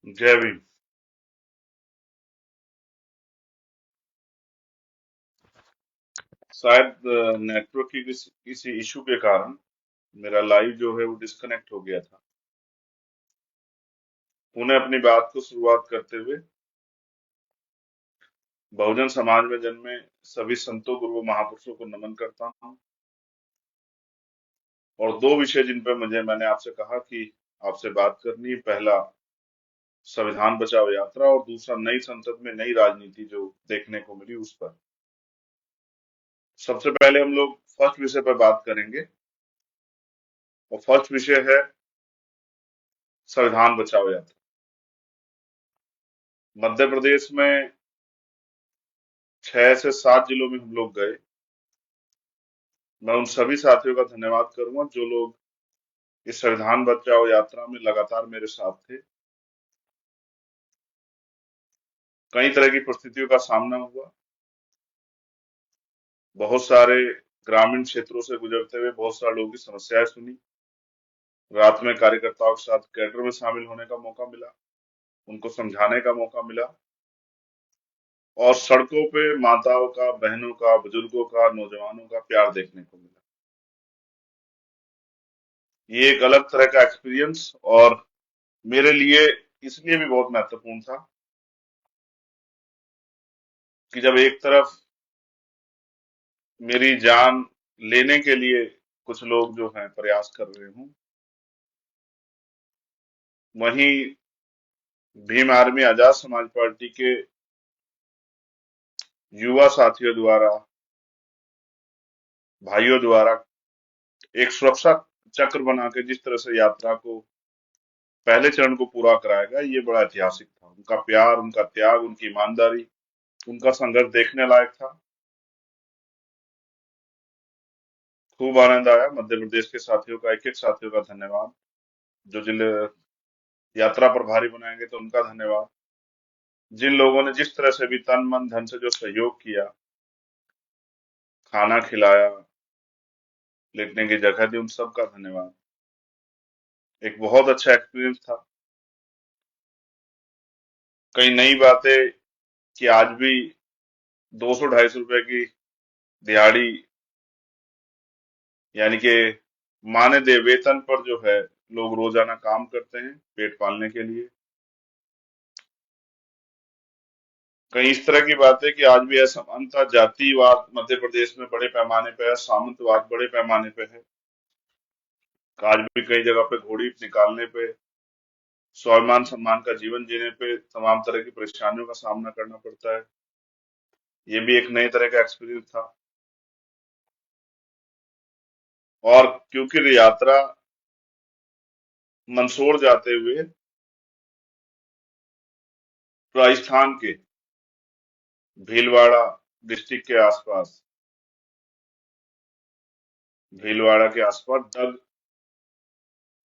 जय भीम। शायद नेटवर्क की किसी इशू के कारण मेरा लाइव जो है वो डिस्कनेक्ट हो गया था। उन्हें अपनी बात को शुरुआत करते हुए बहुजन समाज में जन्मे सभी संतों गुरुओं महापुरुषों को नमन करता हूँ। और दो विषय जिन पर मैंने आपसे कहा कि आपसे बात करनी है, पहला संविधान बचाओ यात्रा और दूसरा नई संसद में नई राजनीति जो देखने को मिली उस पर। सबसे पहले हम लोग फर्स्ट विषय पर बात करेंगे और फर्स्ट विषय है संविधान बचाओ यात्रा। मध्य प्रदेश में 6 से 7 जिलों में हम लोग गए। मैं उन सभी साथियों का धन्यवाद करूंगा जो लोग इस संविधान बचाओ यात्रा में लगातार मेरे साथ थे। कई तरह की परिस्थितियों का सामना हुआ। बहुत सारे ग्रामीण क्षेत्रों से गुजरते हुए बहुत सारे लोगों की समस्याएं सुनी। रात में कार्यकर्ताओं के साथ कैडर में शामिल होने का मौका मिला, उनको समझाने का मौका मिला और सड़कों पे माताओं का, बहनों का, बुजुर्गों का, नौजवानों का प्यार देखने को मिला। ये एक अलग तरह का एक्सपीरियंस और मेरे लिए इसलिए भी बहुत महत्वपूर्ण था कि जब एक तरफ मेरी जान लेने के लिए कुछ लोग जो हैं प्रयास कर रहे हूँ, वहीं भीम आर्मी आजाद समाज पार्टी के युवा साथियों द्वारा, भाइयों द्वारा एक सुरक्षा चक्र बना के जिस तरह से यात्रा को पहले चरण को पूरा कराया गया, ये बड़ा ऐतिहासिक था। उनका प्यार, उनका त्याग, उनकी ईमानदारी, उनका संघर्ष देखने लायक था। खूब आनंद आया। मध्य प्रदेश के साथियों का, एक एक साथियों का धन्यवाद। जो जिले यात्रा प्रभारी बनाएंगे तो उनका धन्यवाद। जिन लोगों ने जिस तरह से भी तन मन धन से जो सहयोग किया, खाना खिलाया, लेटने की जगह दी, उन सबका धन्यवाद। एक बहुत अच्छा एक्सपीरियंस था। कई नई बातें कि आज भी 200-250 रुपए की दिहाड़ी, यानी कि माने दे वेतन पर जो है लोग रोजाना काम करते हैं पेट पालने के लिए। कई इस तरह की बातें कि आज भी असमानता, जातिवाद मध्य प्रदेश में बड़े पैमाने पे है, सामंतवाद बड़े पैमाने पे है। आज भी कई जगह पे घोड़ी निकालने पे, स्वाभिमान सम्मान का जीवन जीने पे तमाम तरह की परेशानियों का सामना करना पड़ता है। ये भी एक नए तरह का एक्सपीरियंस था। और क्योंकि यात्रा मंदसौर जाते हुए राजस्थान के भीलवाड़ा डिस्ट्रिक्ट के आसपास, भीलवाड़ा के आसपास दग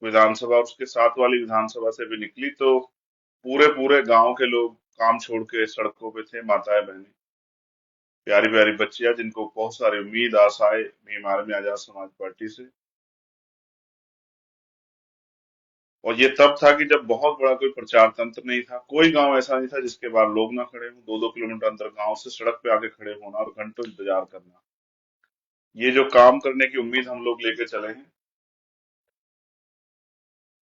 विधानसभा, उसके साथ वाली विधानसभा से भी निकली तो पूरे पूरे गांव के लोग काम छोड़ के सड़कों पे थे। माताएं, बहनें, प्यारी प्यारी बच्चियां, जिनको बहुत सारी उम्मीद, आशाएं भीम आर्मी आजाद समाज पार्टी से। और ये तब था कि जब बहुत बड़ा कोई प्रचार तंत्र नहीं था। कोई गांव ऐसा नहीं था जिसके बाहर लोग ना खड़े हों। 2-2 किलोमीटर अंदर गांव से सड़क पे आके खड़े होना और घंटों इंतजार करना, ये जो काम करने की उम्मीद हम लोग लेके चले हैं,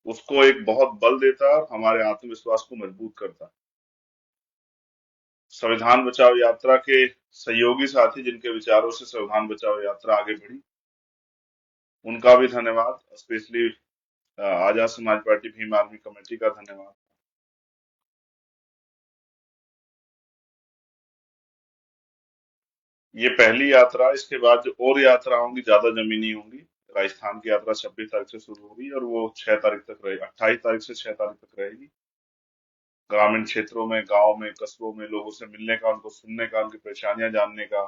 उसको एक बहुत बल देता है और हमारे आत्मविश्वास को मजबूत करता है। संविधान बचाओ यात्रा के सहयोगी साथी जिनके विचारों से संविधान बचाओ यात्रा आगे बढ़ी, उनका भी धन्यवाद। Specially Azad Samaj party Bhim army committee का धन्यवाद। ये पहली यात्रा, इसके बाद जो और यात्रा होंगी ज्यादा जमीनी होंगी। राजस्थान की यात्रा 26 तारीख से शुरू होगी और वो 6 तारीख तक रहेगी, 28 तारीख से 6 तारीख तक रहेगी। ग्रामीण क्षेत्रों में, गांव में, कस्बों में लोगों से मिलने का, उनको सुनने का, उनकी परेशानियां जानने का,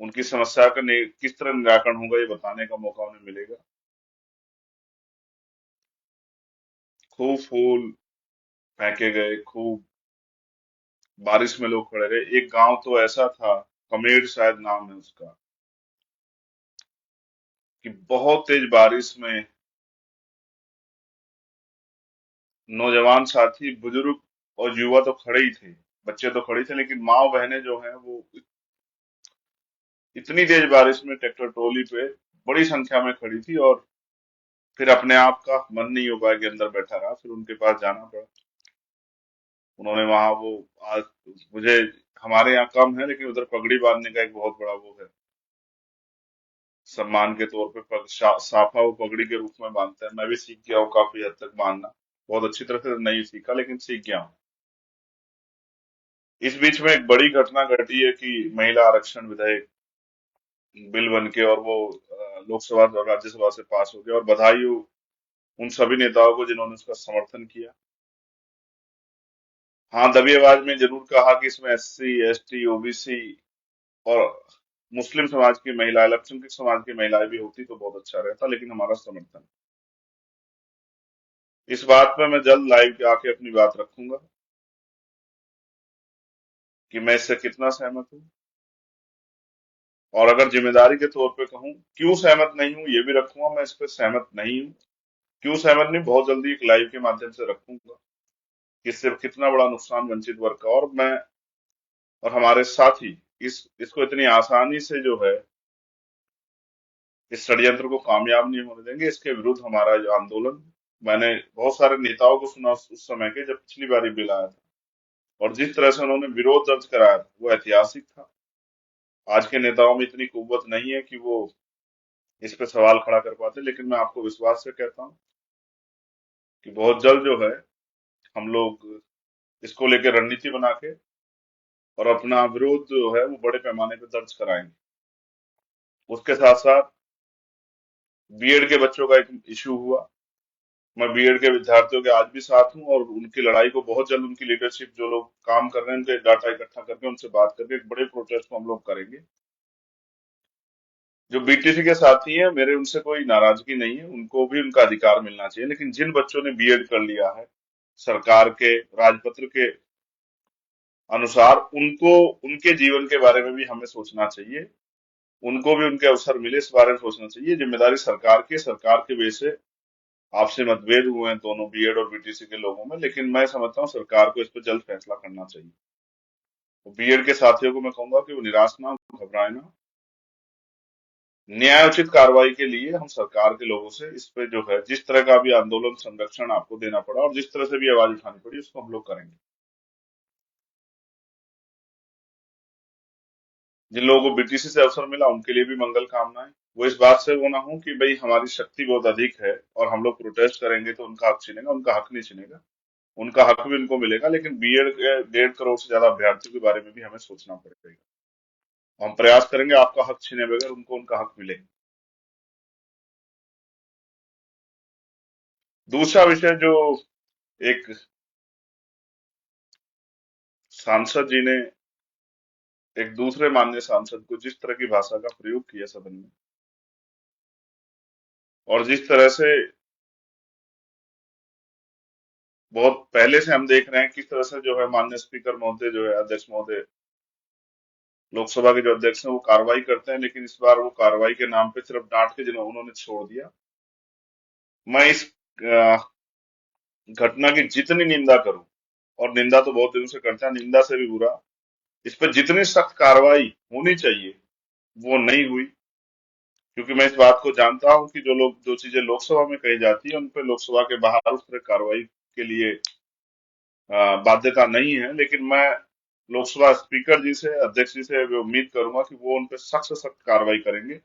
उनकी समस्या का किस तरह निराकरण होगा ये बताने का मौका उन्हें मिलेगा। खूब फूल फेंके गए, खूब बारिश में लोग खड़े रहे। एक गांव तो ऐसा था, कमेर शायद नाम है उसका, कि बहुत तेज बारिश में नौजवान साथी, बुजुर्ग और युवा तो खड़े ही थे, बच्चे तो खड़े थे, लेकिन माँ बहनें जो हैं वो इतनी तेज बारिश में ट्रैक्टर ट्रॉली पे बड़ी संख्या में खड़ी थी, और फिर अपने आप का मन नहीं हो पाया कि अंदर बैठा रहा, फिर उनके पास जाना पड़ा। उन्होंने वहां वो आज मुझे हमारे यहाँ कम है, लेकिन उधर पगड़ी बांधने का एक बहुत बड़ा वो है, सम्मान के तौर पे साफा वो पगड़ी के रूप में बांधते हैं। मैं भी सीख गया हूँ काफी हद तक बांधना, बहुत अच्छी तरह से नहीं सीखा लेकिन सीख गया हूँ। इस बीच में एक बड़ी घटना घटी है कि महिला आरक्षण विधेयक बिल बन के और वो लोकसभा और राज्यसभा से पास हो गया, और बधाई हो उन सभी नेताओं को जिन्होंने उसका समर्थन किया। हाँ, दबी आवाज में जरूर कहा कि इसमें एससी, एसटी, ओबीसी और मुस्लिम समाज की महिला, अल्पसंख्यक समाज की महिलाएं भी होती तो बहुत अच्छा रहता, लेकिन हमारा समर्थन। इस बात पे मैं जल्द लाइव के आके अपनी बात रखूंगा कि मैं इससे कितना सहमत हूँ, और अगर जिम्मेदारी के तौर पे कहूँ क्यों सहमत नहीं हूँ, ये भी रखूंगा। मैं इस पे सहमत नहीं हूँ, क्यों सहमत नहीं, बहुत जल्दी एक लाइव के माध्यम से रखूंगा कि इससे कितना बड़ा नुकसान वंचित वर्ग का, और मैं और हमारे साथी इसको इतनी आसानी से जो है इस षड्यंत्र को कामयाब नहीं होने देंगे। इसके विरुद्ध हमारा जो आंदोलन, मैंने बहुत सारे नेताओं को सुना उस समय के, जब पिछली बार ये बिल आया था, और जिस तरह से उन्होंने विरोध दर्ज कराया था वो ऐतिहासिक था। आज के नेताओं में इतनी कुव्वत नहीं है कि वो इस पे सवाल खड़ा कर पाते, लेकिन मैं आपको विश्वास से कहता हूँ कि बहुत जल्द जो है हम लोग इसको लेकर रणनीति बना के और अपना विरोध जो है वो बड़े पैमाने पर दर्ज कराएंगे। उसके साथ साथ बीएड के बच्चों का एक इशू हुआ। मैं बीएड के विद्यार्थियों के आज भी साथ हूँ, और उनकी लड़ाई को बहुत जल्द उनकी लीडरशिप जो लोग काम कर रहे हैं उनके डाटा इकट्ठा करके उनसे बात करके एक बड़े प्रोटेस्ट को हम लोग करेंगे। जो बीटीसी के साथी हैं मेरे, उनसे कोई नाराजगी नहीं है, उनको भी उनका अधिकार मिलना चाहिए, लेकिन जिन बच्चों ने बीएड कर लिया है सरकार के राजपत्र के अनुसार, उनको उनके जीवन के बारे में भी हमें सोचना चाहिए, उनको भी उनके अवसर मिले इस बारे में सोचना चाहिए। जिम्मेदारी सरकार की, सरकार के वजह से आपसे मतभेद हुए हैं दोनों बीएड और बीटीसी के लोगों में, लेकिन मैं समझता हूँ सरकार को इस पर जल्द फैसला करना चाहिए। तो बीएड के साथियों को मैं कहूंगा कि वो निराश ना हो, घबराए ना, न्यायोचित कार्रवाई के लिए हम सरकार के लोगों से इस पे जो है जिस तरह का भी आंदोलन संरक्षण आपको देना पड़ा और जिस तरह से भी आवाज उठानी पड़ी उसको हम लोग करेंगे। जिन लोगों को बीटीसी से अवसर मिला उनके लिए भी मंगल कामनाएं। वो इस बात से वो ना हो कि भाई हमारी शक्ति बहुत अधिक है और हम लोग प्रोटेस्ट करेंगे तो उनका हक छीनेगा, उनका हक नहीं छीनेगा, उनका हक भी उनको मिलेगा, लेकिन बीएड के 1.5 करोड़ से ज्यादा अभ्यर्थियों के बारे में भी हमें सोचना पड़ेगा। हम प्रयास करेंगे आपका हक छीने बगैर उनको उनका हक मिले। दूसरा विषय जो एक सांसद जी ने एक दूसरे माननीय सांसद को जिस तरह की भाषा का प्रयोग किया सदन में, और जिस तरह से बहुत पहले से हम देख रहे हैं किस तरह से जो है माननीय स्पीकर महोदय जो है अध्यक्ष महोदय लोकसभा के जो अध्यक्ष हैं वो कार्रवाई करते हैं, लेकिन इस बार वो कार्रवाई के नाम पे सिर्फ डांट के जिन्होंने उन्होंने छोड़ दिया। मैं इस अ, घटना की जितनी निंदा करूं, और निंदा तो बहुत दिनों से करता है, निंदा से भी बुरा, इस पर जितनी सख्त कार्रवाई होनी चाहिए वो नहीं हुई, क्योंकि मैं इस बात को जानता हूं कि जो चीजें लोकसभा में कही जाती है उन पर लोकसभा के बाहर उस तरह कार्रवाई के लिए बाध्यता नहीं है। लेकिन मैं लोकसभा स्पीकर जी से, अध्यक्ष जी से भी उम्मीद करूंगा कि वो उन पर सख्त से सख्त कार्रवाई करेंगे,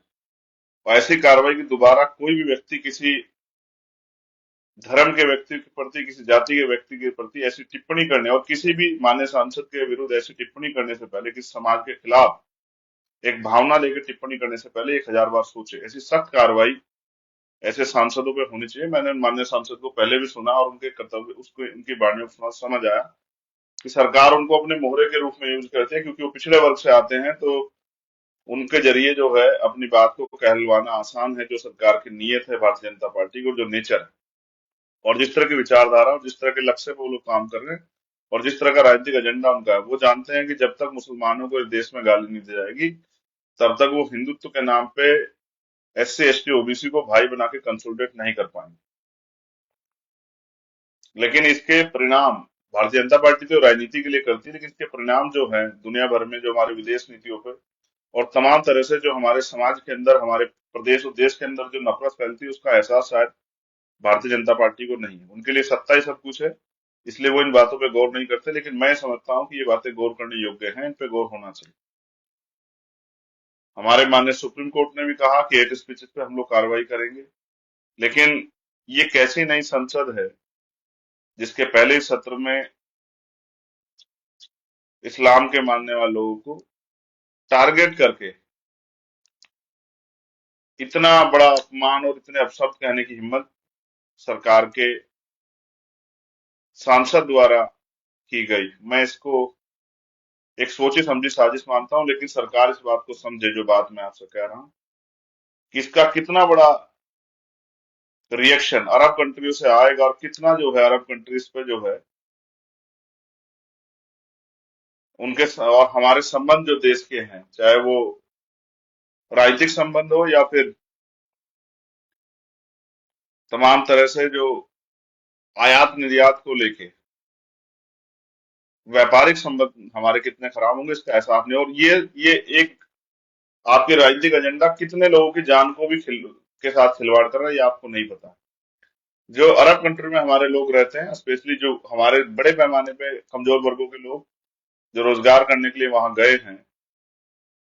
और ऐसी कार्रवाई की दोबारा कोई भी व्यक्ति किसी धर्म के व्यक्ति के प्रति, किसी जाति के व्यक्ति के प्रति ऐसी टिप्पणी करने, और किसी भी मान्य सांसद के विरुद्ध ऐसी टिप्पणी करने से पहले, किसी समाज के खिलाफ एक भावना लेकर टिप्पणी करने से पहले 1000 बार सोचे। ऐसी सख्त कार्रवाई ऐसे सांसदों पे होनी चाहिए। मैंने माननीय सांसद को पहले भी सुना और उनके कर्तव्य उसको उनकी वाणियों को सुना, समझ आया कि सरकार उनको अपने मोहरे के रूप में यूज करती है, क्योंकि वो पिछड़े वर्ग से आते हैं, तो उनके जरिए जो है अपनी बात को कहलवाना आसान है। जो सरकार की नीयत है भारतीय जनता पार्टी की, और जो नेचर है और जिस तरह की विचारधारा और जिस तरह के लक्ष्य पर वो लोग काम कर रहे हैं और जिस तरह का राजनीतिक एजेंडा उनका है, वो जानते हैं कि जब तक मुसलमानों को इस देश में गाली नहीं दी जाएगी तब तक वो हिंदुत्व के नाम पे एससी, एसटी, ओबीसी को भाई बना के कंसोलिडेट नहीं कर पाएंगे। लेकिन इसके परिणाम, भारतीय जनता पार्टी तो राजनीति के लिए करती है, लेकिन इसके परिणाम जो है दुनिया भर में, जो हमारे विदेश नीतियों पर और तमाम तरह से जो हमारे समाज के अंदर, हमारे प्रदेश और देश के अंदर जो नफरत फैलती है, उसका एहसास शायद भारतीय जनता पार्टी को नहीं है। उनके लिए सत्ता ही सब कुछ है, इसलिए वो इन बातों पे गौर नहीं करते। लेकिन मैं समझता हूँ कि ये बातें गौर करने योग्य हैं, इन पे गौर होना चाहिए। हमारे माननीय सुप्रीम कोर्ट ने भी कहा कि हेट स्पीच पे हम लोग कार्रवाई करेंगे। लेकिन ये कैसी नई संसद है जिसके पहले ही सत्र में इस्लाम के मानने वाले लोगों को टारगेट करके इतना बड़ा अपमान और इतने अपशब्द कहने की हिम्मत सरकार के सांसद द्वारा की गई। मैं इसको एक सोची समझी साजिश मानता हूं, लेकिन सरकार इस बात को समझे, जो बात मैं आपसे कह रहा हूं, कि इसका कितना बड़ा रिएक्शन अरब कंट्रियों से आएगा और कितना जो है अरब कंट्रीज पे जो है और हमारे संबंध जो देश के हैं, चाहे वो राजनीतिक संबंध हो या फिर तमाम तरह से जो आयात निर्यात को लेके व्यापारिक संबंध हमारे कितने खराब होंगे, इसका एहसास नहीं। और ये एक आपके राजनीतिक एजेंडा कितने लोगों की जान को भी के साथ खिलवाड़ कर रहा है, ये आपको नहीं पता। जो अरब कंट्री में हमारे लोग रहते हैं, स्पेशली जो हमारे बड़े पैमाने पे कमजोर वर्गों के लोग जो रोजगार करने के लिए वहां गए हैं,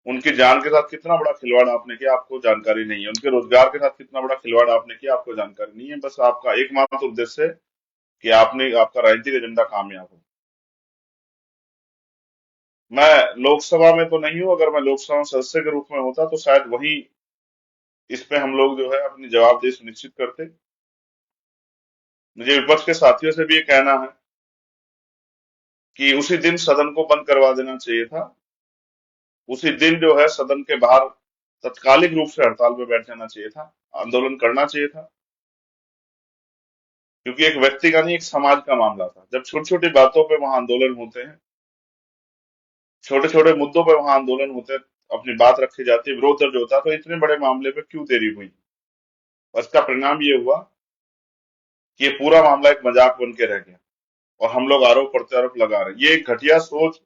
उनकी जान के साथ कितना बड़ा खिलवाड़ आपने किया, आपको जानकारी नहीं है। उनके रोजगार के साथ कितना बड़ा खिलवाड़ आपने किया, आपको जानकारी नहीं है। बस आपका एकमात्र उद्देश्य है कि आपने आपका राजनीतिक एजेंडा कामयाब हो। मैं लोकसभा में तो नहीं हूं, अगर मैं लोकसभा में सदस्य के रूप में होता तो शायद वही इस पे हम लोग जो है अपनी जवाबदेही सुनिश्चित करते। मुझे विपक्ष के साथियों से भी ये कहना है कि उसी दिन सदन को बंद करवा देना चाहिए था। उसी दिन जो है सदन के बाहर तत्कालिक रूप से हड़ताल पे बैठ जाना चाहिए था, आंदोलन करना चाहिए था। क्योंकि एक व्यक्ति का नहीं, एक समाज का मामला था। जब छोटी छोटी बातों पे वहां आंदोलन होते हैं, छोटे छोटे मुद्दों पे वहां आंदोलन होते हैं, अपनी बात रखी जाती है, विरोध दर्ज होता है, तो इतने बड़े मामले पे क्यों देरी हुई? और इसका परिणाम ये हुआ कि ये पूरा मामला एक मजाक बन के रह गया और हम लोग आरोप प्रत्यारोप लगा रहे हैं। ये एक घटिया सोच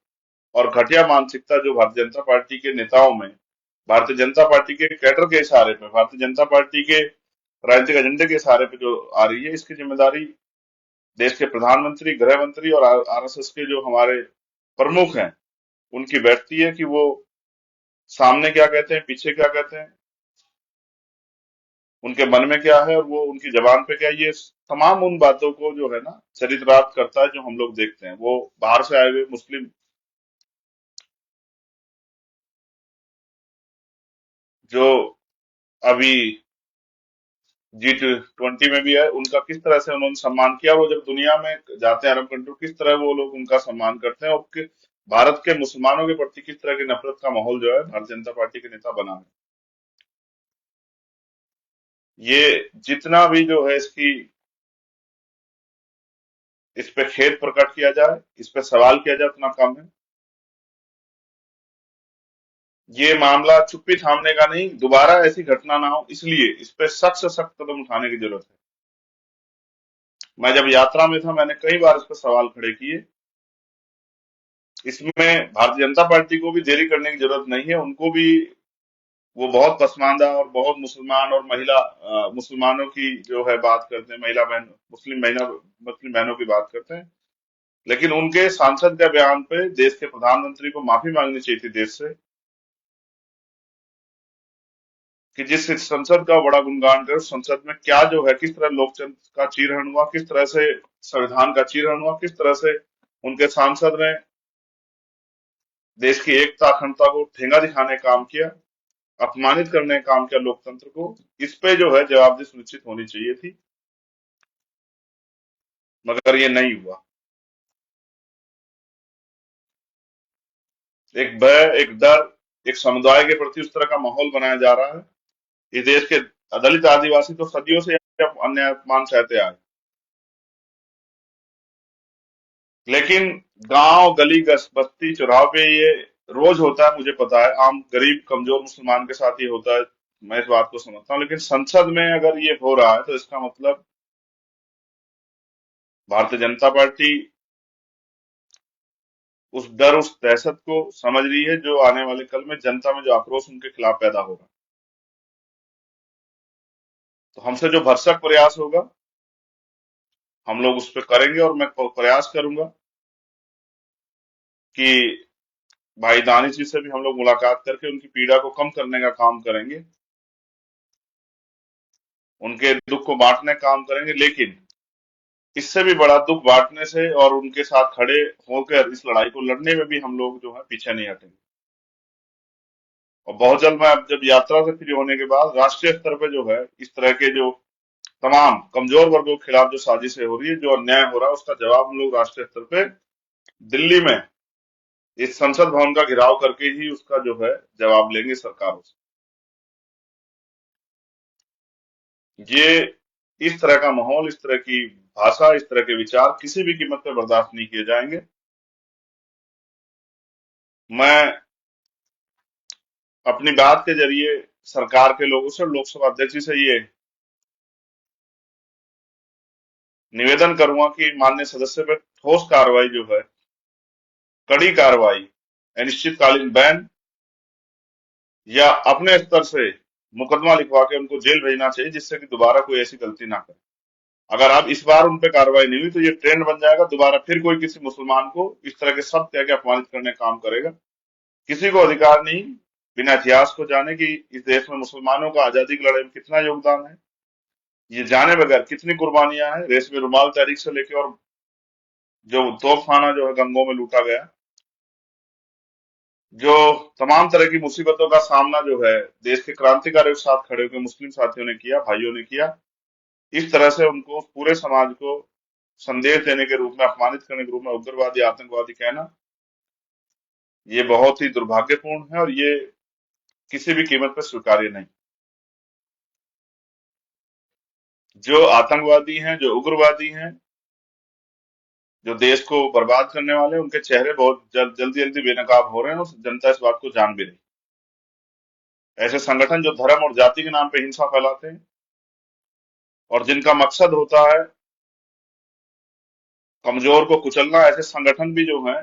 और घटिया मानसिकता जो भारतीय जनता पार्टी के नेताओं में, भारतीय जनता पार्टी के कैडर के इशारे पे, भारतीय जनता पार्टी के राजनीतिक एजेंडे के इशारे पे जो आ रही है, इसकी जिम्मेदारी देश के प्रधानमंत्री, गृह मंत्री और आरएसएस के जो हमारे प्रमुख हैं, उनकी बैठती है कि वो सामने क्या कहते हैं, पीछे क्या कहते हैं, उनके मन में क्या है और वो उनकी जबान पे क्या है। ये तमाम उन बातों को जो है ना चरितार्थ करता है जो हम लोग देखते हैं। वो बाहर से आए हुए मुस्लिम जो अभी G20 में भी है, उनका किस तरह से उन्होंने सम्मान किया। वो जब दुनिया में जाते हैं अरब कंट्री, किस तरह वो लोग उनका सम्मान करते हैं, और भारत के मुसलमानों के प्रति किस तरह की नफरत का माहौल जो है भारतीय जनता पार्टी के नेता बना है। ये जितना भी जो है इसकी, इस पे खेद प्रकट किया जाए, इस पे सवाल किया जाए, उतना कम है। ये मामला चुप्पी थामने का नहीं, दोबारा ऐसी घटना ना हो, इसलिए इस पे सख्त से सख्त कदम उठाने की जरूरत है। मैं जब यात्रा में था, मैंने कई बार इस पर सवाल खड़े किए। इसमें भारतीय जनता पार्टी को भी देरी करने की जरूरत नहीं है। उनको भी, वो बहुत पसमानदा और बहुत मुसलमान और मुसलमानों की जो है बात करते हैं, मुस्लिम बहनों की बात करते हैं। लेकिन उनके सांसद के बयान पे देश के प्रधानमंत्री को माफी मांगनी चाहिए थी देश से, कि जिस संसद का बड़ा गुणगान करे, उस संसद में क्या जो है, किस तरह लोकतंत्र का चीरहरण हुआ, किस तरह से संविधान का चीरहरण हुआ, किस तरह से उनके सांसद ने देश की एकता अखंडता को ठेंगा दिखाने का काम किया, अपमानित करने का काम किया लोकतंत्र को। इस पे जो है जवाबदेही सुनिश्चित होनी चाहिए थी, मगर ये नहीं हुआ। एक भय, एक डर, एक समुदाय के प्रति उस तरह का माहौल बनाया जा रहा है। इस देश के दलित आदिवासी तो सदियों से अन्याय अपमान सहते आए, लेकिन गांव गली बस्ती चौराहों पे ये रोज होता है, मुझे पता है। आम गरीब कमजोर मुसलमान के साथ ये होता है, मैं इस बात को समझता हूँ। लेकिन संसद में अगर ये हो रहा है तो इसका मतलब भारतीय जनता पार्टी उस डर, उस दहशत को समझ रही है जो आने वाले कल में जनता में जो आक्रोश उनके खिलाफ पैदा होगा। तो हमसे जो भरसक प्रयास होगा हम लोग उस पर करेंगे, और मैं प्रयास करूंगा कि भाई दानिश जी से भी हम लोग मुलाकात करके उनकी पीड़ा को कम करने का काम करेंगे, उनके दुख को बांटने का काम करेंगे। लेकिन इससे भी बड़ा दुख बांटने से और उनके साथ खड़े होकर इस लड़ाई को लड़ने में भी हम लोग जो है पीछे नहीं हटेंगे। और बहुत जल्द मैं अब जब यात्रा से फ्री होने के बाद राष्ट्रीय स्तर पे जो है इस तरह के जो तमाम कमजोर वर्गों के खिलाफ जो साजिशें हो रही है, जो अन्याय हो रहा है, उसका जवाब हम लोग राष्ट्रीय स्तर पे दिल्ली में इस संसद भवन का घेराव करके ही उसका जो है जवाब लेंगे सरकारों से। ये इस तरह का माहौल, इस तरह की भाषा, इस तरह के विचार किसी भी कीमत पर बर्दाश्त नहीं किए जाएंगे। मैं अपनी बात के जरिए सरकार के लोगों से, लोकसभा अध्यक्ष जी से ये निवेदन करूंगा कि माननीय सदस्य पर ठोस कार्रवाई जो है, कड़ी कार्रवाई, अनिश्चितकालीन बैन या अपने स्तर से मुकदमा लिखवा के उनको जेल भेजना चाहिए, जिससे कि दोबारा कोई ऐसी गलती ना करे। अगर अब इस बार उन पे कार्रवाई नहीं हुई तो ये ट्रेंड बन जाएगा, दोबारा फिर कोई किसी मुसलमान को इस तरह के शब्द कह के अपमानित करने का काम करेगा। किसी को अधिकार नहीं बिना इतिहास को जाने कि इस देश में मुसलमानों का आजादी की लड़ाई में कितना योगदान है, ये जाने बगैर कितनी कुर्बानियां हैं। रेशमी रुमाल तहरीक से लेके और जो तोपखाना जो है गंगों में लूटा गया, जो तमाम तरह की मुसीबतों का सामना जो है देश के क्रांतिकारियों के साथ खड़े होकर मुस्लिम साथियों ने किया, भाइयों ने किया। इस तरह से उनको पूरे समाज को संदेश देने के रूप में, अपमानित करने के रूप में उग्रवादी, आतंकवादी कहना, ये बहुत ही दुर्भाग्यपूर्ण है और ये किसी भी कीमत पर स्वीकार्य नहीं। जो आतंकवादी हैं, जो उग्रवादी हैं, जो देश को बर्बाद करने वाले हैं, उनके चेहरे बहुत जल्दी जल्दी बेनकाब हो रहे हैं और जनता इस बात को जान भी रही। ऐसे संगठन जो धर्म और जाति के नाम पे हिंसा फैलाते हैं और जिनका मकसद होता है कमजोर को कुचलना, ऐसे संगठन भी जो हैं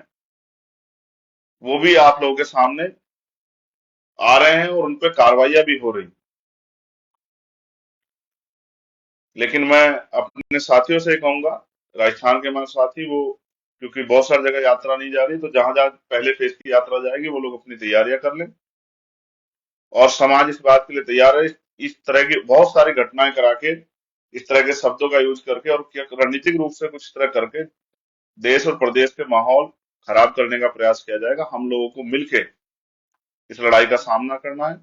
वो भी आप लोगों के सामने आ रहे हैं और उन पे कार्रवाइयां भी हो रही। लेकिन मैं अपने साथियों से कहूंगा, राजस्थान के हमारे साथी, वो क्योंकि बहुत सारी जगह यात्रा नहीं जा रही, तो जहां जहां पहले फेज की यात्रा जाएगी वो लोग अपनी तैयारियां कर लें और समाज इस बात के लिए तैयार है। इस तरह की बहुत सारी घटनाएं करा के, इस तरह के शब्दों का यूज करके और क्या रणनीतिक रूप से कुछ इस तरह करके देश और प्रदेश के माहौल खराब करने का प्रयास किया जाएगा। हम लोगों को मिलके इस लड़ाई का सामना करना है।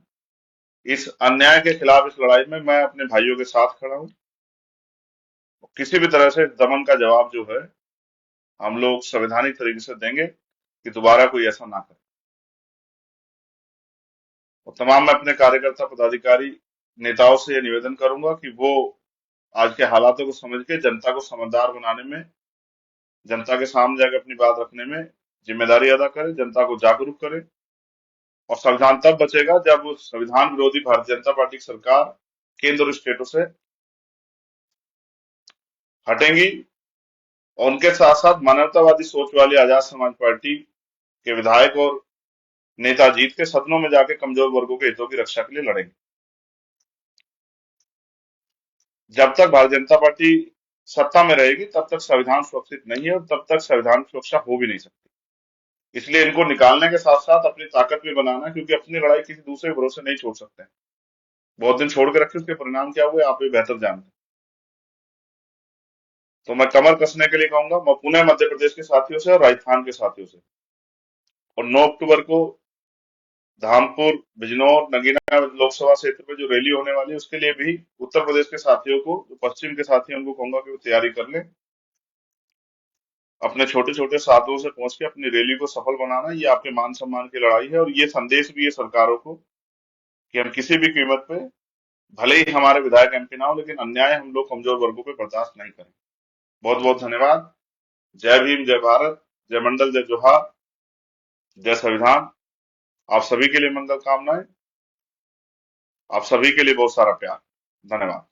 इस अन्याय के खिलाफ इस लड़ाई में मैं अपने भाइयों के साथ खड़ा हूं। किसी भी तरह से दमन का जवाब जो है हम लोग संवैधानिक तरीके से देंगे कि दोबारा कोई ऐसा ना करे। और तमाम मैं अपने कार्यकर्ता, पदाधिकारी, नेताओं से ये निवेदन करूंगा कि वो आज के हालातों को समझ के जनता को समझदार बनाने में, जनता के सामने जाकर अपनी बात रखने में जिम्मेदारी अदा करें, जनता को जागरूक करें। और संविधान तब बचेगा जब उस संविधान विरोधी भारतीय जनता पार्टी की सरकार केंद्र और स्टेटों से हटेंगी और उनके साथ साथ मानवतावादी सोच वाली आजाद समाज पार्टी के विधायक और नेता जीत के सदनों में जाके कमजोर वर्गों के हितों की रक्षा के लिए लड़ेंगे। जब तक भारतीय जनता पार्टी सत्ता में रहेगी तब तक संविधान सुरक्षित नहीं है और तब तक संविधान की सुरक्षा हो भी नहीं सकती। इसलिए इनको निकालने के साथ साथ अपनी ताकत भी बनाना, क्योंकि अपनी लड़ाई किसी दूसरे के भरोसे नहीं छोड़ सकते। बहुत दिन छोड़ के रखे, उसके परिणाम क्या हुए आप भी बेहतर जानते हैं। तो मैं कमर कसने के लिए कहूंगा, मैं पुणे मध्य प्रदेश के साथियों से और राजस्थान के साथियों से, और 9 अक्टूबर को धामपुर, बिजनौर, नगीना लोकसभा क्षेत्र में जो रैली होने वाली है उसके लिए भी उत्तर प्रदेश के साथियों को, जो पश्चिम के साथी हैं, उनको कहूंगा कि वो तैयारी कर लें। अपने छोटे छोटे साधनों से पहुंच के अपनी रैली को सफल बनाना, ये आपके मान सम्मान की लड़ाई है। और ये संदेश भी है सरकारों को कि हम किसी भी कीमत पे, भले ही हमारे विधायक एमपी ना हो, लेकिन अन्याय हम लोग कमजोर वर्गों पे बर्दाश्त नहीं करें। बहुत बहुत धन्यवाद। जय भीम, जय भारत, जय मंडल, जय जोहार, जय संविधान। आप सभी के लिए मंगल कामनाएं, आप सभी के लिए बहुत सारा प्यार। धन्यवाद।